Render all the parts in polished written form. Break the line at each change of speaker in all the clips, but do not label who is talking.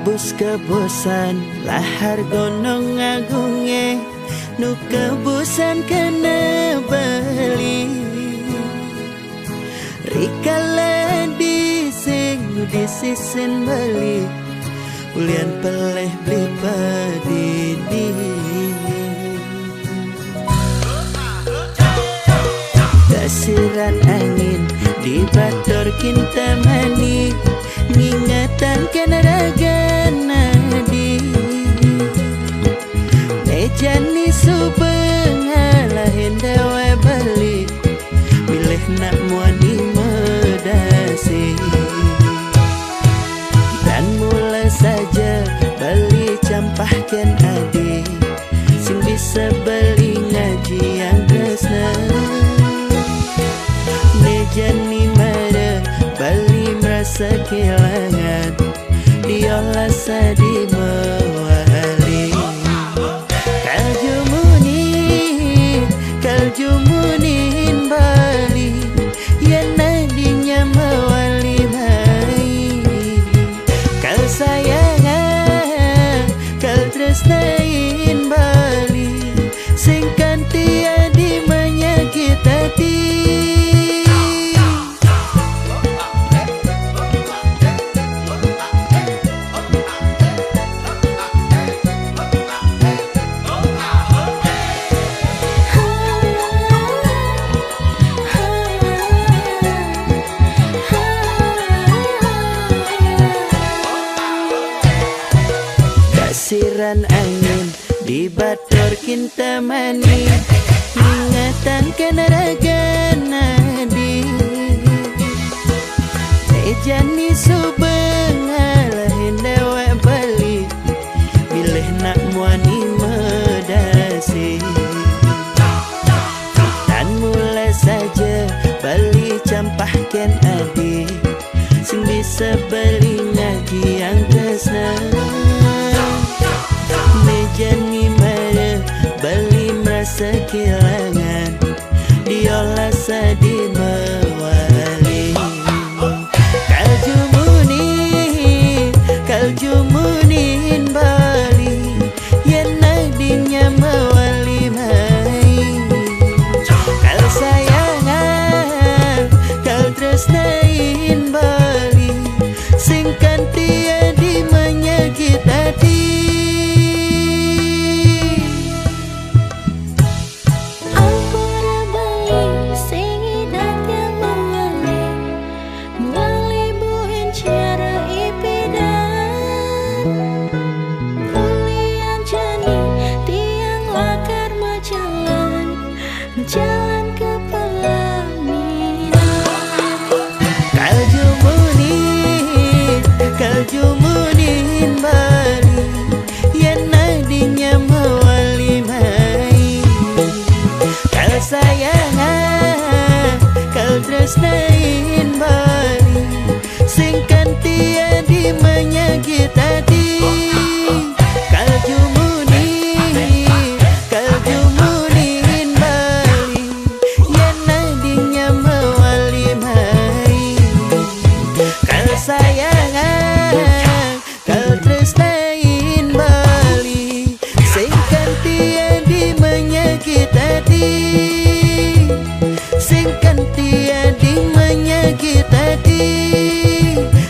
Tembus kebosan lahar gunung agunge, nu kebosan kena bali. Rikala dising nu disisen bali, ulian peleh beli padidi. Dasiran angin di bator kinta mani, ngingatan kena raga nadi. Nejani subeng alah hendawa balik, milih nak muani medasi. Dan mula saja beli campahkan adi, sing bisa beli ngaji yang tresna. Nejani mara bali merasa kehilangan, diolah sadi mewali. Kaljumunin bali, yang nadinya mewali mai. Kal sayangan, kal tresnain bali, sing kanti adi menyakit hati. Dasiran angin di bator kinta mani, ingatan kena raga nadi. Nejani subeng alah hendawa balik, bilih nak muani medasi. Dan mula saja bali campahkan adi, sing bisa beli ngaji yang tresna. Nejani mara bali merasa kehilangan, diolah sadi mewali. Kaljumunin bali, yang nadinya mewali mai. Kal sayangan, kal tresnain bali, sing kanti adi menyakit hati.
Jalan ke pelaminan.
Kaljumunin bali, yang nadinya mewali mai. Kal sayangan, kal tresnain bali, sing kanti adi menyakit hati. Kaljumunin bali, yang nadinya mewali mai. Kal sayangan, kal tresnain bali, sing kanti adi menyakit hati. Sing kanti adi menyakit hati.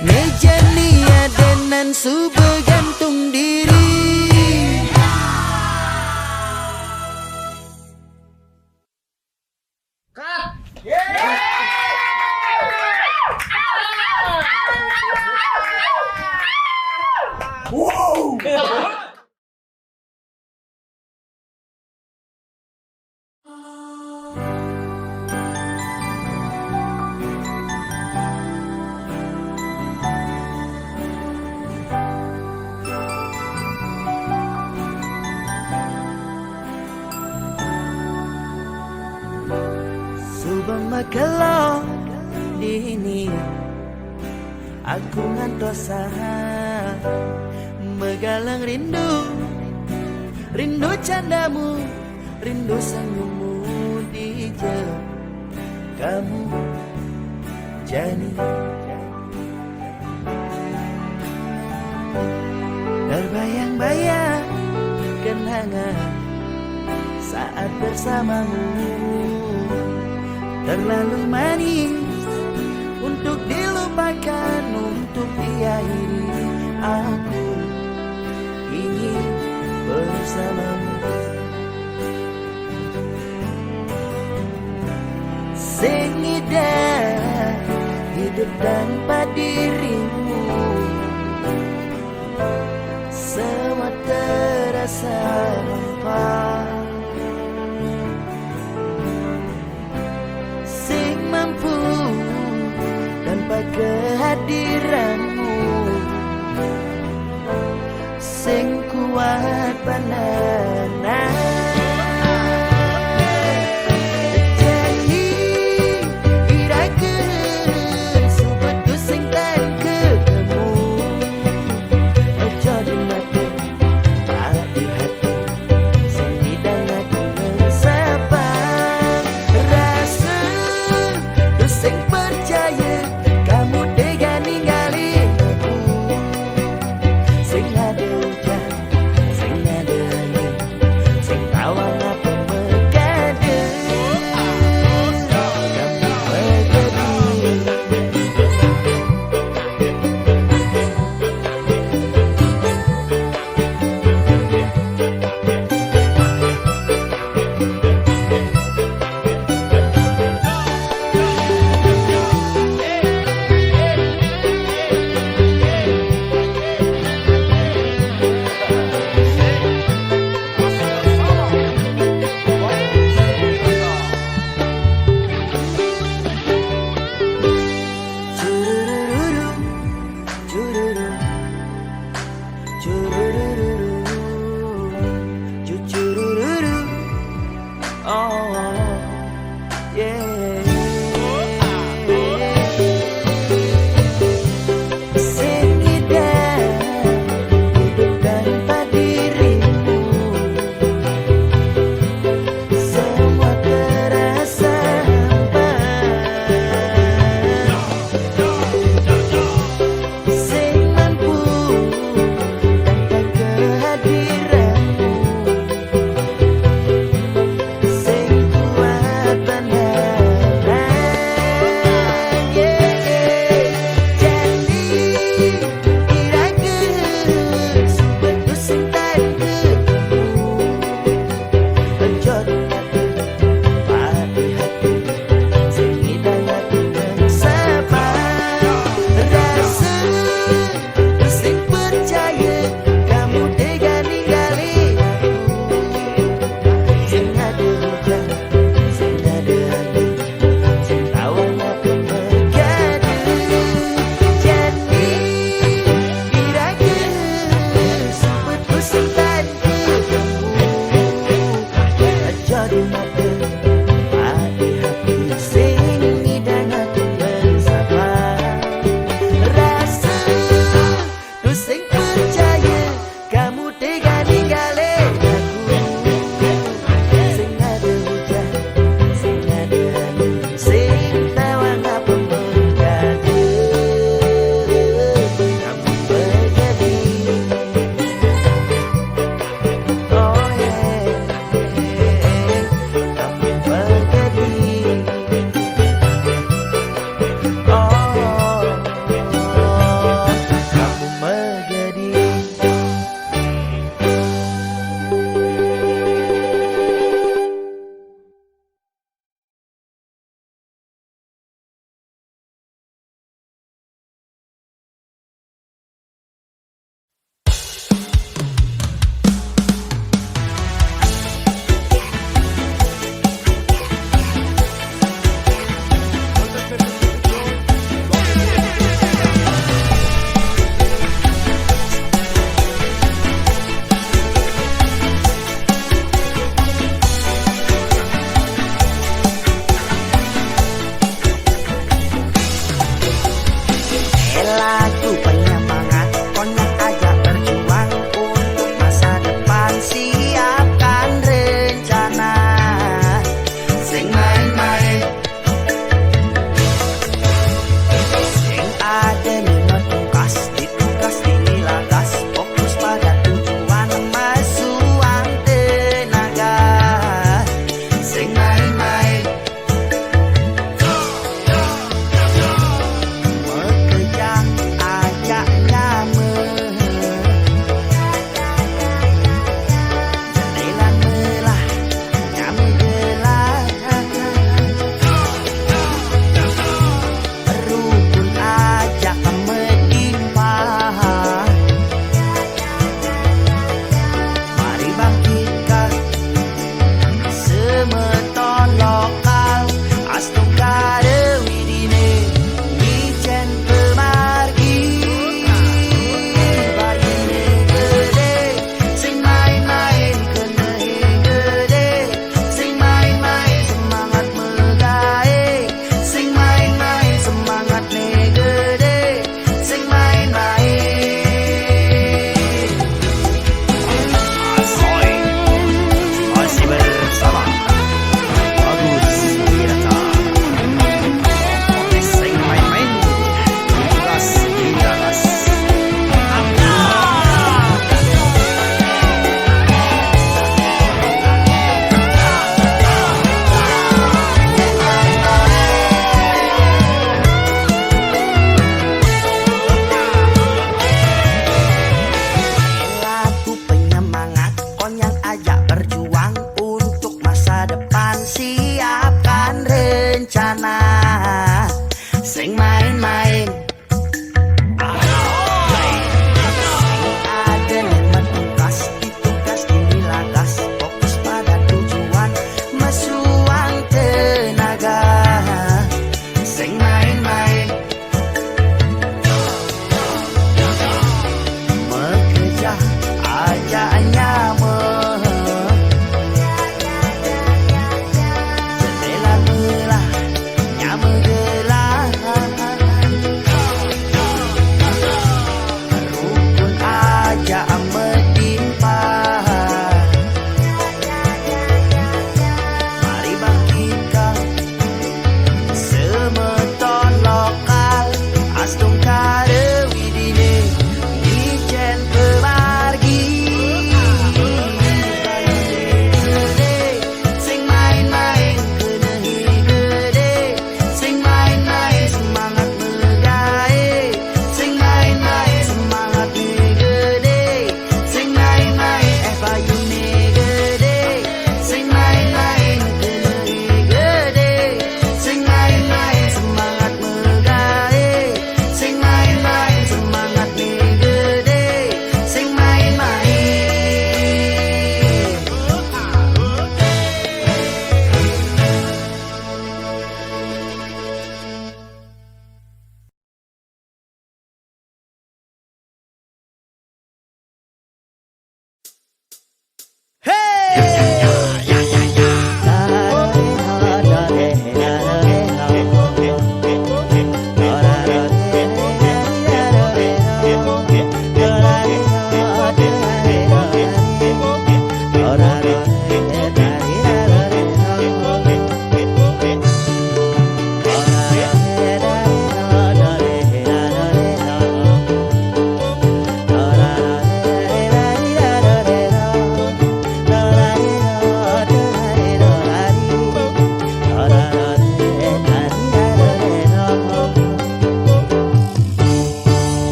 Nejani adenan subuh gantung diri. Subang makelong dini, aku ngantosa megalang rindu. Rindu candamu, rindu senyummu di jauh. Kamu Jani bersamamu. Terlalu manis untuk dilupakan, untuk diakhiri. Aku ingin bersamamu. Sing indah hidup tanpa dirimu, semua terasa hampa. Sing mampu tanpa kehadiranmu, sing kuat pandangan. Sing ada hujan, sing ada angin,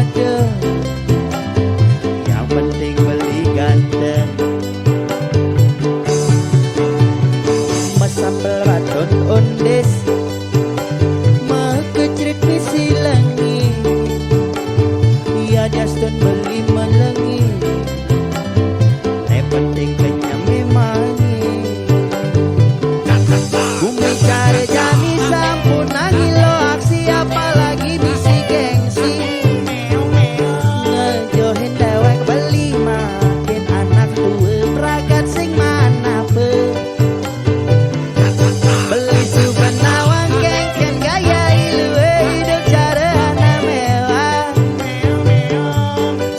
ada, yang penting beli ganteng. Masambal baton ondes, makecrit misi langi, ya daston beli melengi, yang penting kenyang memani. Bumi cari jami sampun nangi lo aksi, apalagi misi gengsi. Ngejohin dewek beli makin anak tua peragat sing mana pe. Beli suban nawang kengken gaya ilu hidup cara anak mewah.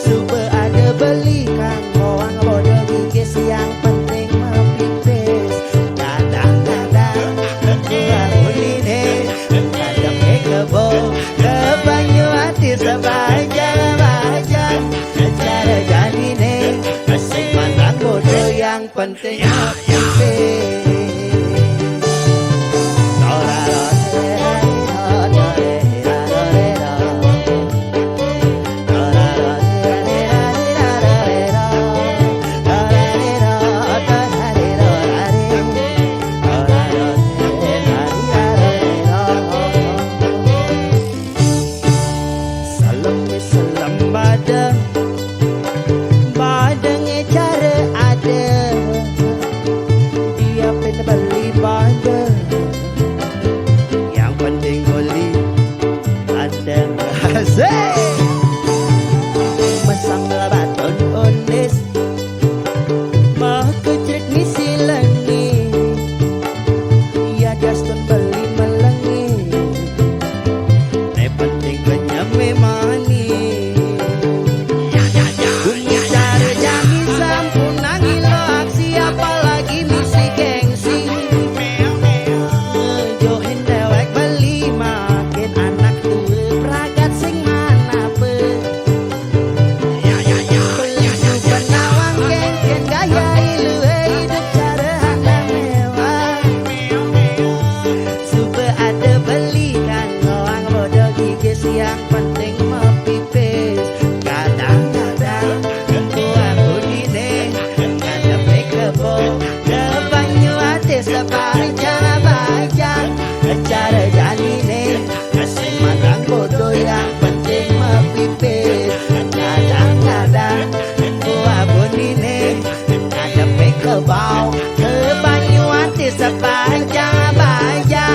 Suba ada beli kang koang bodoh gigis, yang penting mapipis. Kadang-kadang keluar uline kadang kebo ke banyu hati sebahagia-bahagia. Cara janine asing mandang bodoh, yang penting mapipis. Salam badang, badangnya cara ada, dia pengen beli badang, yang penting beli ada. Asik. Masambal baton ondes, makecrit misi langi, ya daston beli melengi, yang penting kenyang memani. Bumi cari jami sampun nangi lo aksi, apalagi misi gengsi. Ngejohin dewek beli makin anak tua peragat sing mana pe. Beli suban nawang kengken gaya ilu hidup cara anak mewah. Suba ada beli kan ngoang bodoh gigis, yang penting mapipis. Kadang-kadang keluar uline kadang kebo ke banyu hati sebahagia-bahagia. Cara janine asing mandang bodoh, yang penting mapipis. Kadang-kadang keluar uline kadang kebo ke banyu hati sebahagia-bahagia.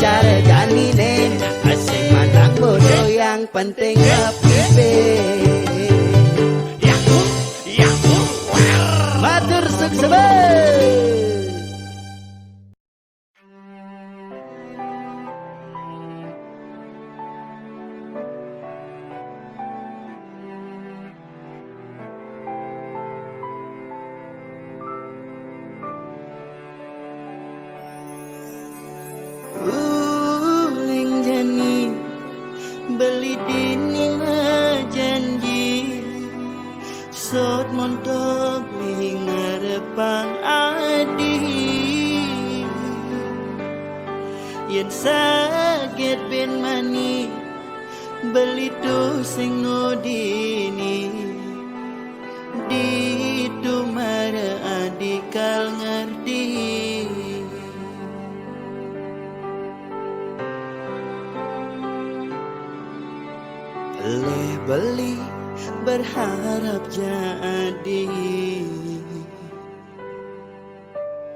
Cara janine asing mandang bodoh, yang penting mapipis. Matur sukses. Uling jani beli dini janji, sot montok ning ngarepang adi. Yen sakit ben mani beli tu sing ngodini, di dumara adikal ngerti. Beli berharap jadi,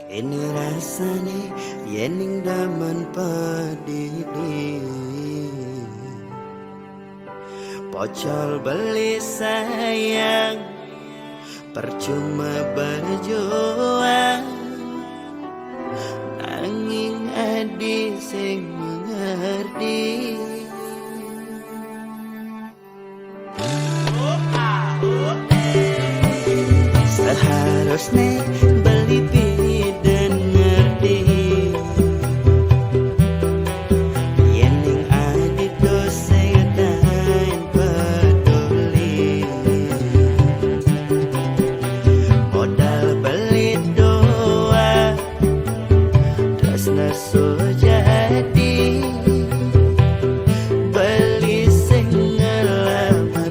kini rasane yening daman padidi. Pocol beli sayang, percuma berjuang, nanging adi sing mengerti. Seharusnya beli dan ngerti, yening adi dosa dan peduli. Modal beli doa, terus nesu jadi, beli sing ngelama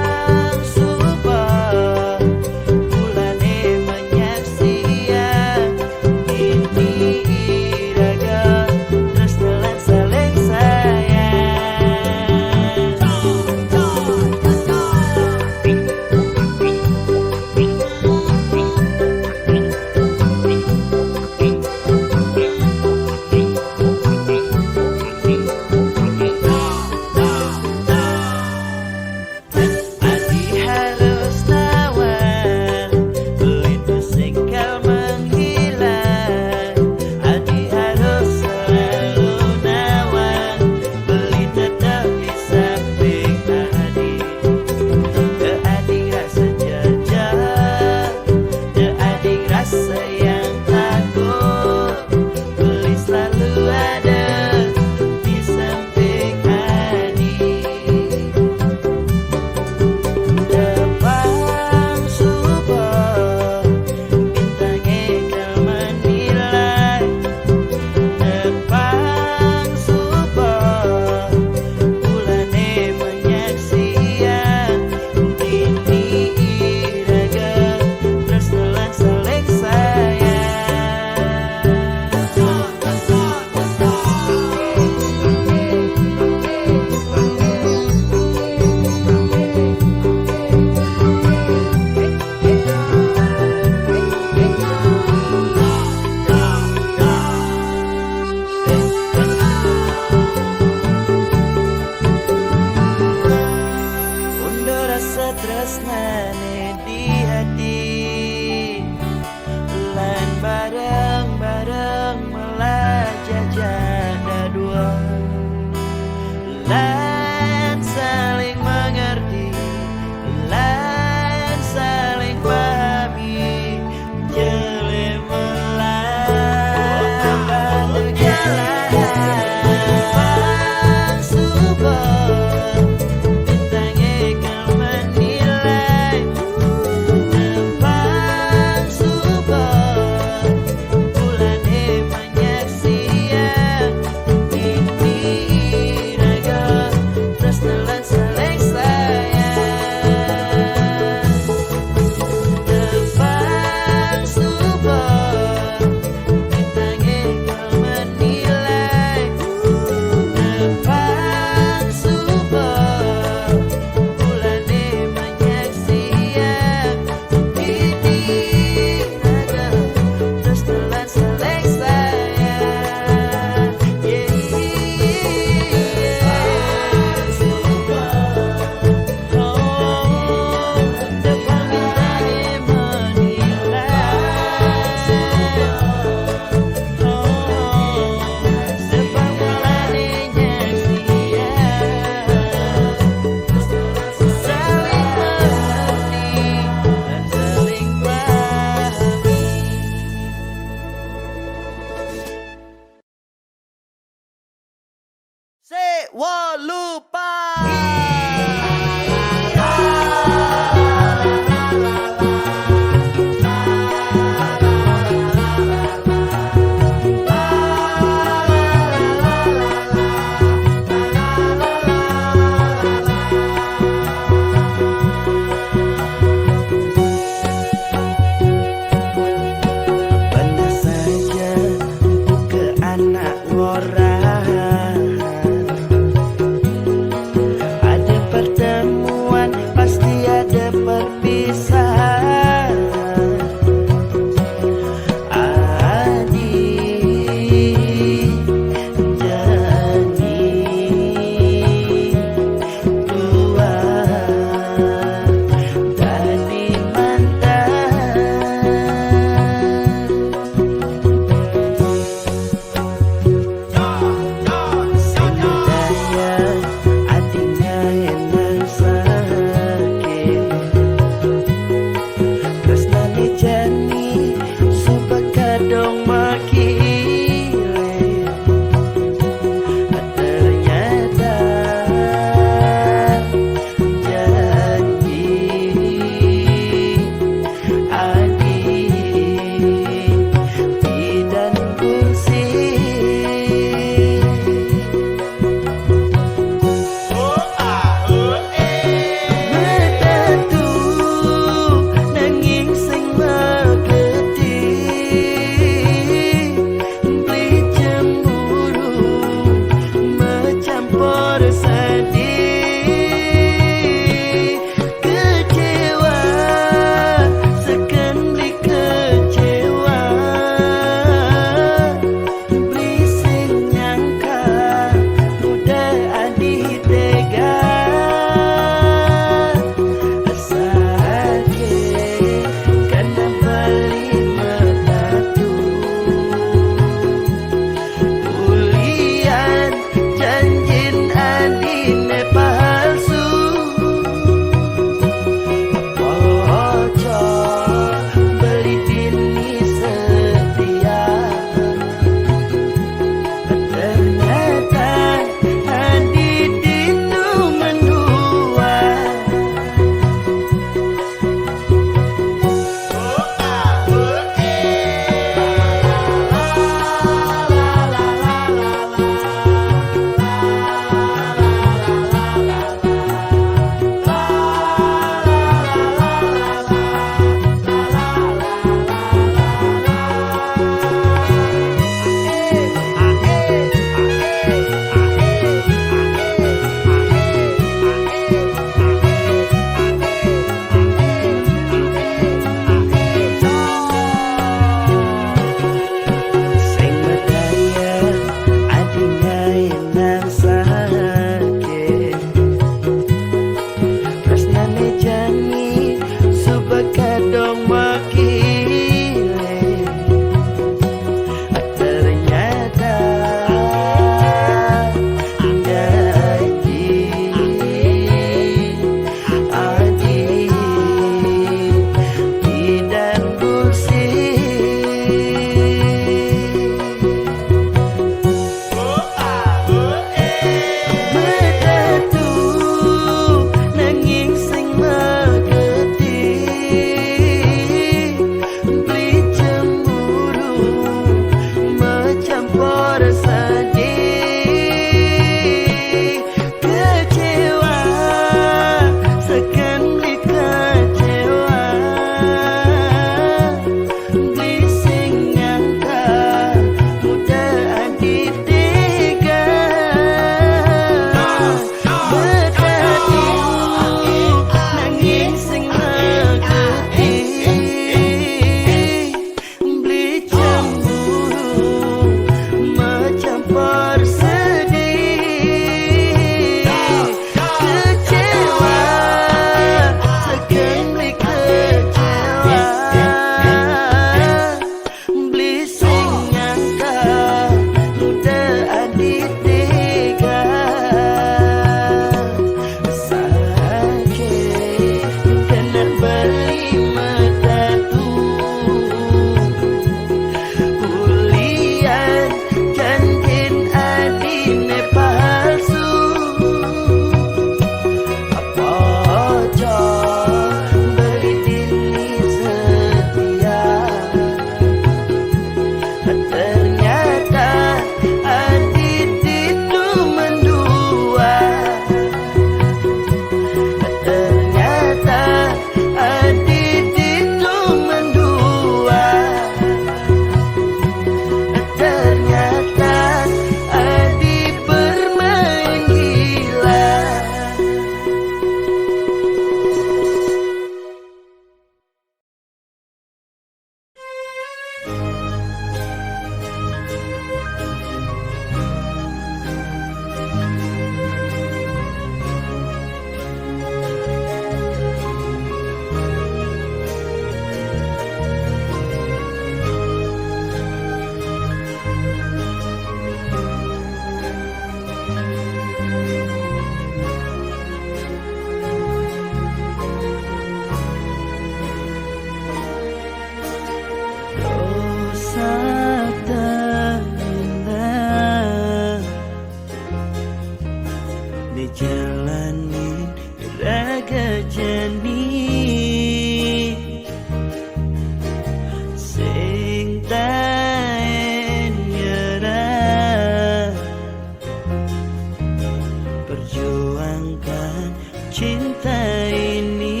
ini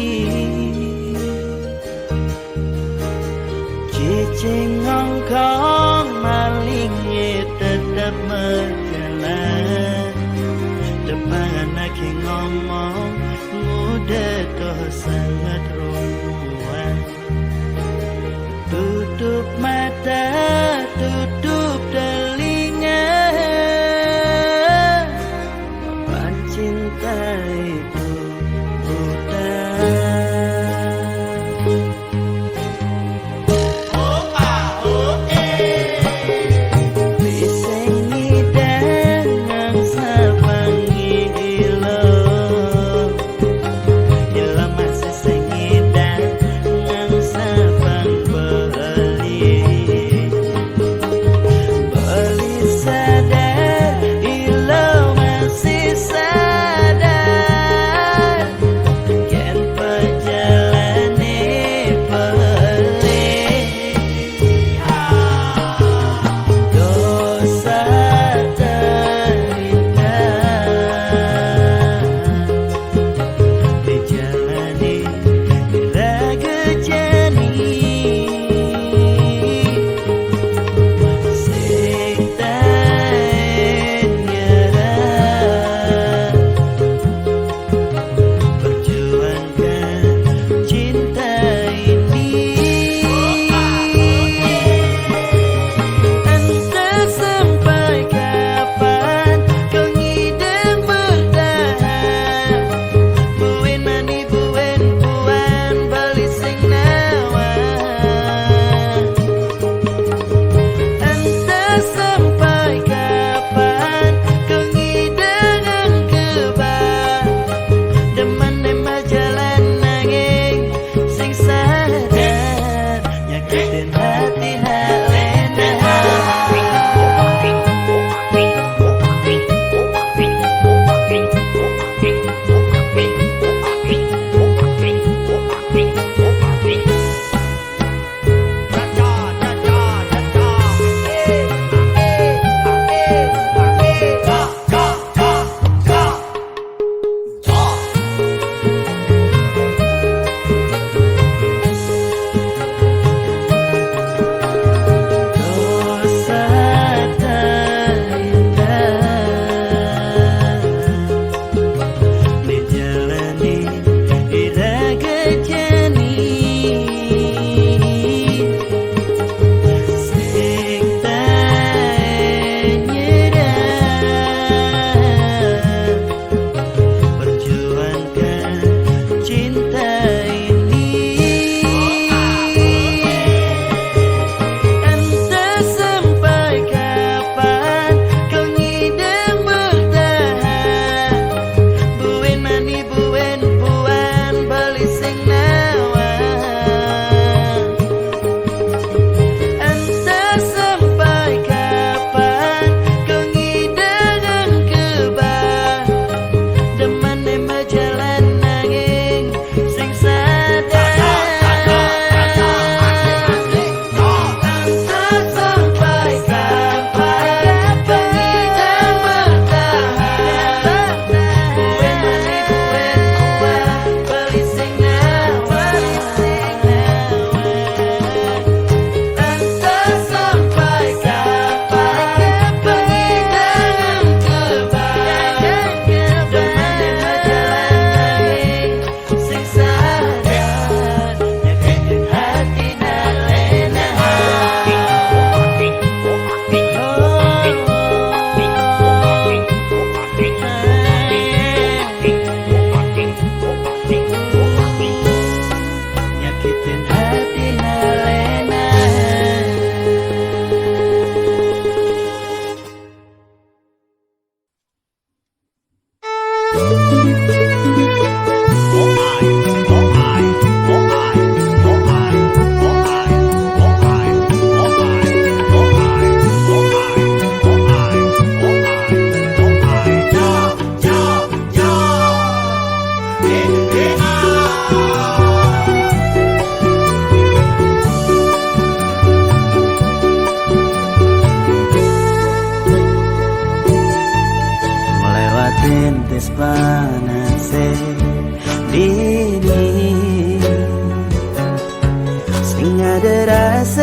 cicing ngongkong malingnya tetap berjalan depan anak ngomong muda toh sangat rumuan tutup mata tutup telinga beban cinta itu udah masih sengi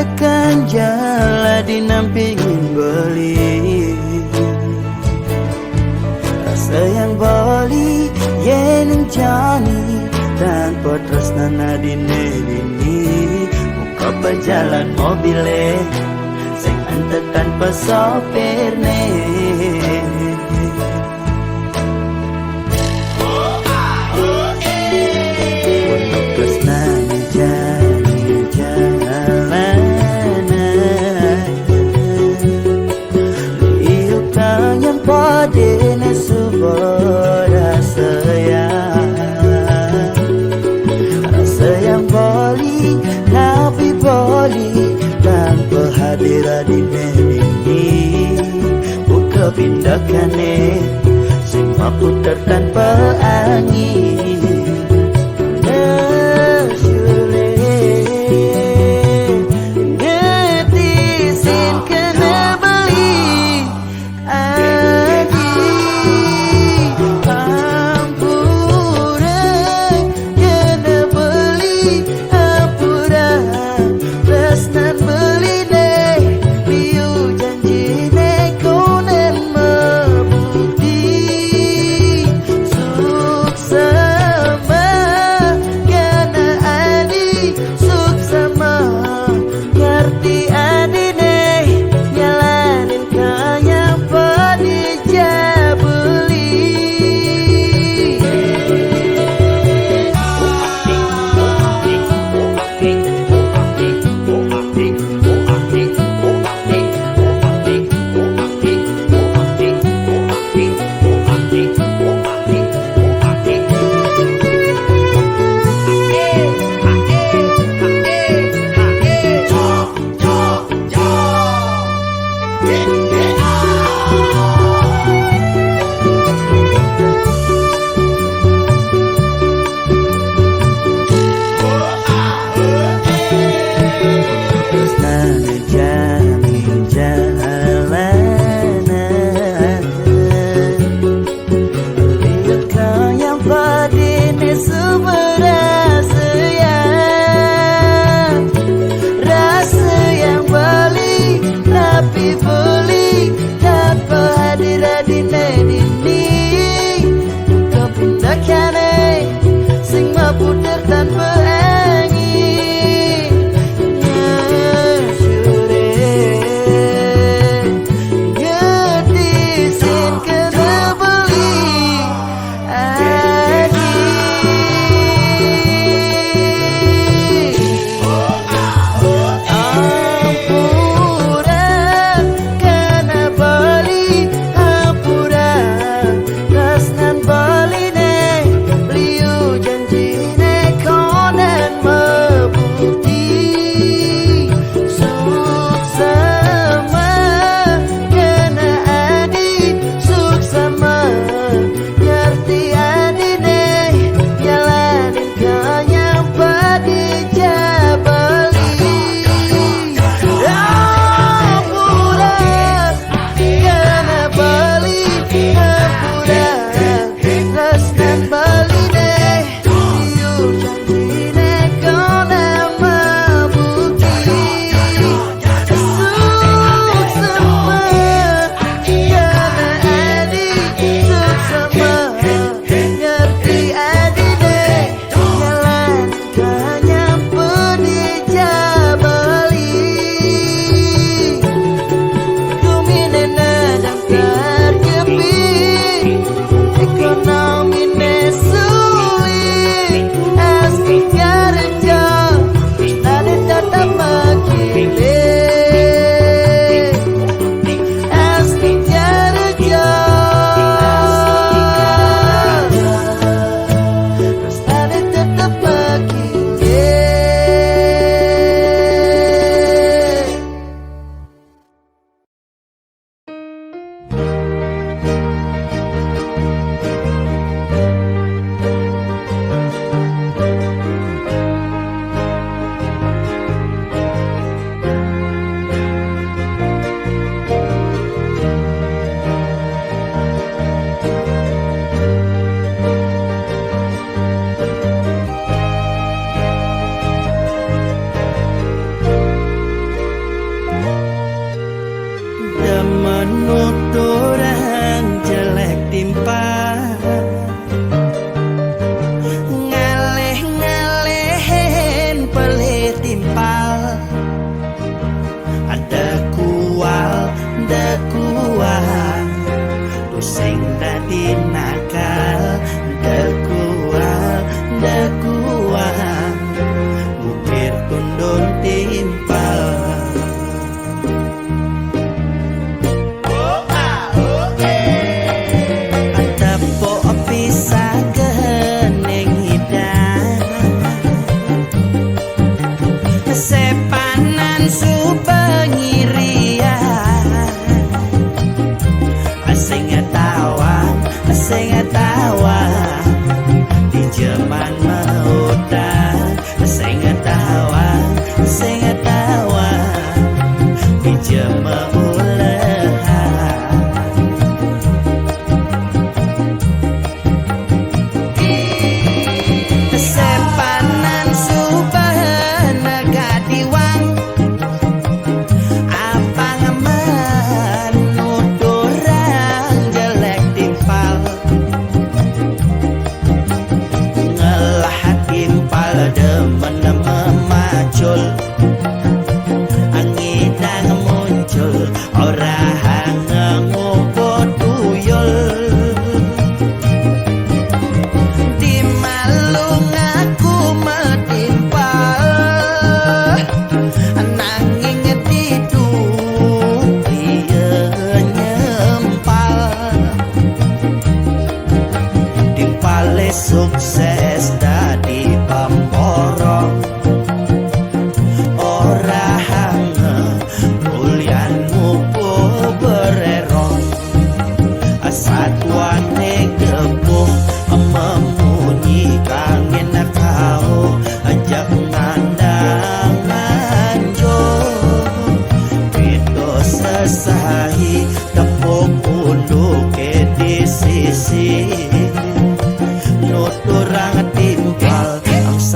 tekan jala dinampingin beli rasa yang boli yen jani tanpa tresnana dini muka berjalan mobile sing antar tanpa sopirne untuk tresnanya jadi jalanan liukan yang padene sebuah rasa yang boli tapi boli tanpa hadirat di ini buka pindahkannya semua putar tanpa angin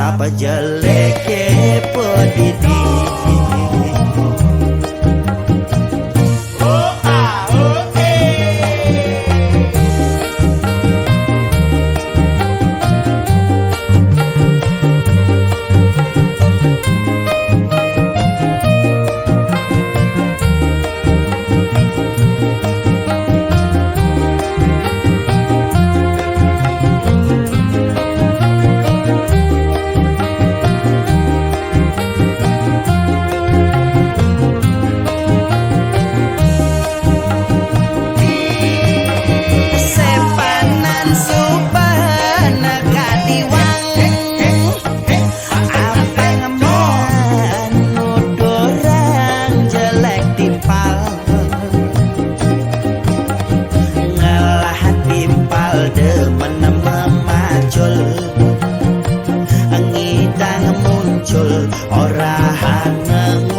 apa jelek pedidi. Ngidang muncul ora ngeng